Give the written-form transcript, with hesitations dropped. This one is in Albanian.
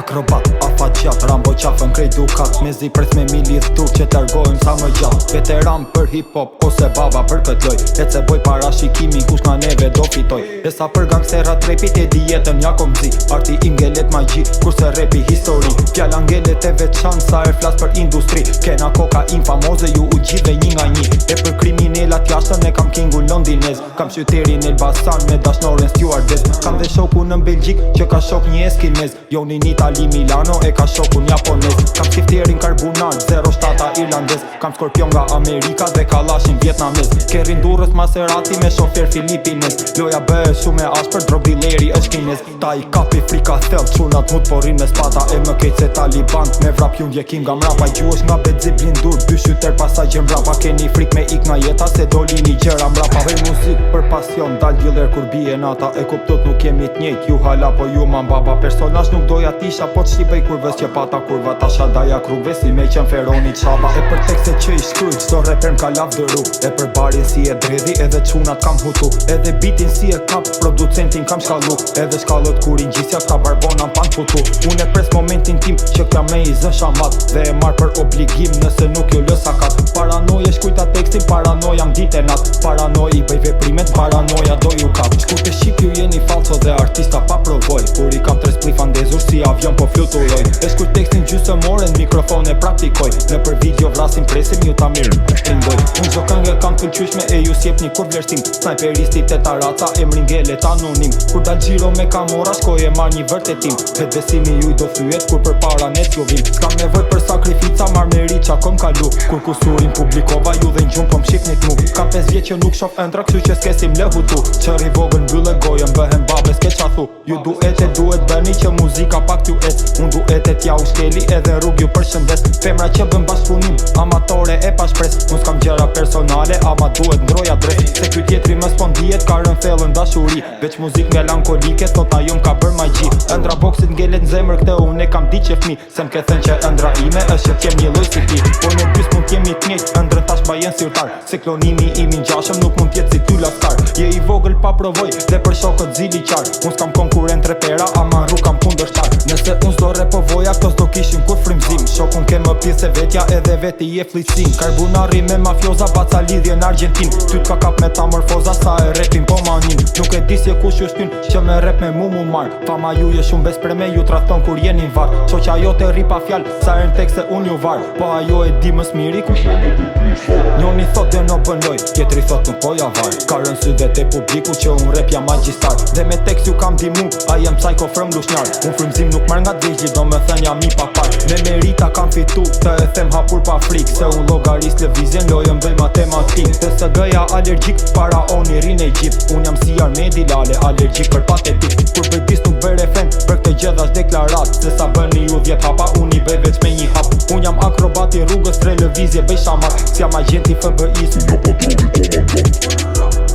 akrobat, afat gjatë, Rambo qafën krejt dukat, me zi preth me milith tur që tërgojmë sa më gjatë. Veteran për hip-hop ose baba për këtë loj, et se boj parashikimin kush nga neve do fitoj. E sa për gangsterat repit e dijetën ja kom zi, arti im ngelet magji, kurse repi histori. Fjalla ngelet e veçan sa e flas për industri, kena kokain famoze ju u gjive një nga një. E për kriminelat jashtën e kam kingu londinez, kam qyterin Elbasan me dashnoren stewardess. Kam dhe shoku në Belgjik që ka shok një eskimez, Joni në Itali Milano e ka shoku një japonez. Kam skifterin karbunat 07 irlandes, kam skorpion nga Amerika dhe kalashin vietnamez. Kerrin durrës Maserati me shofer filipines, loja bëhe shumë e ashpër, drobileri është kinez. Ta i kapi frika thellë, çunat mut porin me spata, e më kejt se Taliban me vrap ju ndjekim nga mrapa. Gjuhësh nga Bedzi blindur, dy shyter pasajgje mrapa, keni frik me ik nga jeta se dolini gjera mrapa. Bëj muzik për pasion, dal giller kur bie nata, e kuptot nuk jemi t'njejt, ju hala po ju man baba. Personazh nuk doja tisha, po t'shqipej kurvës që pata kurva, tasha daja krugve si me qen feroni t'shaba. E për tekste që i shkruj, çdo reper m'ka lavdëru, e për barin si e dredhi, edhe çunat kam hutu, edhe bitin si e kap, producentin kam shkallu, edhe shkallot kur i ngjisja ka barbona m'pan futu. Unë e pres momentin tim që kja me i zën shamat, dhe e marr për obligim nëse nuk ju lë sakat. Paranoje shkujta tekstin, paranoja m'dite nat, paranoj i bëj veprimet, paranoja do ju kap. Shkurt e shqip ju jeni falso dhe artista pa provoj, kur i kam 3 splif andezur si avion po fluturoj. E shkurt tekstin gjysmore në mikrofon e praktikoj, në për video vrasim presim ju ta mirë shpingoj. Unë zdo këngë kam këllqyshme e ju sjepni kur vlerësim, snajperistit e taraca emrin ngelet anonim. Kur dal gjiro me kamora shkoj e mar një vërtetim, vet besimi ju do thyet kur për para net ju vim. S'kam nevoj për sakrifica, mar me ri qa kom kalu, kur kusurin publikova ju dhe njum po m'shifnit mu. Kam 5 vjet që nuk shof ëndra, kështu që s'kesim lëhutu, qëri vogën mbyllë gojën bëhen babes ke qathu. Ju duhet bëni që muzika pak t'ju et, unë duhet t'ja u shkeli edhe rrug ju përshëndes. Femra që bën bashkëpunim, amatore e pa shpres, unë s'kam gjëra personale, ama duhet ndroja dres. Se ky tjetri më s'pon dihet, ka rën thellën dashuri, veç muzik melankolike, thot ajo m'ka bër magji. Ëndra boksit ngelet n'zemër, këtë unë e kam di që fmi, se m'ke thënë që ëndra ime është që t'jem një lloj si ti. Po në dys mund t'jemi t'njejt, ëndrën tash bajen sirtar, se klonimi im i ngjashëm nuk mund t'jetë si ty lastar. Je i vogël pa provoj, dhe për shokët zili qar, unë s'kam konkurent repera, ama rrug kam kundërshtar. Nëse unë s'do repovoja, këto s'do kishin kur frymzim, shokun ke më pjesë se vetja edhe veti je flicin. Karbunari me mafioza, baca lidhje në Argentin, ty t'ka kap metamorfoza sa e repin po manin. Nuk e di si e kush ju shtyn që me rep me mu marr, fama ju je shumë bespreme, ju trahton kur jeni var. Shoqa jote rri pa fjal, sa herën tek se unë ju var, po ajo e di më smiri kush jeni ti pisho. Njoni thot dhe no bën loj, tjetri thot nuk po ja var, ka rën sy dhe te publiku që unë rep jam magjistar. Dhe me tekst ju kam dimu, a jem psycho frëm lushnjar, unë frymzim nuk marr nga degji, do me thën jam i papar. Me merita kam fitu, të e them hapur pa frik, se unë logaris lëvizjen, lojën bëj matematik. Dhe së gëja alergjik, para oni rin e gjip, unë jam si Armedi Lale, alergjik për patetik. Kur bëj dis nuk bëj refren, për këtë gjedhash deklarat, se sa bëni ju 10 hapa, unë i bëj veç me një hap. Unë jam akrobati rrugës, tre lëvizje bëj shamak, si jam agenti FBI-s, unë po trovi komandant.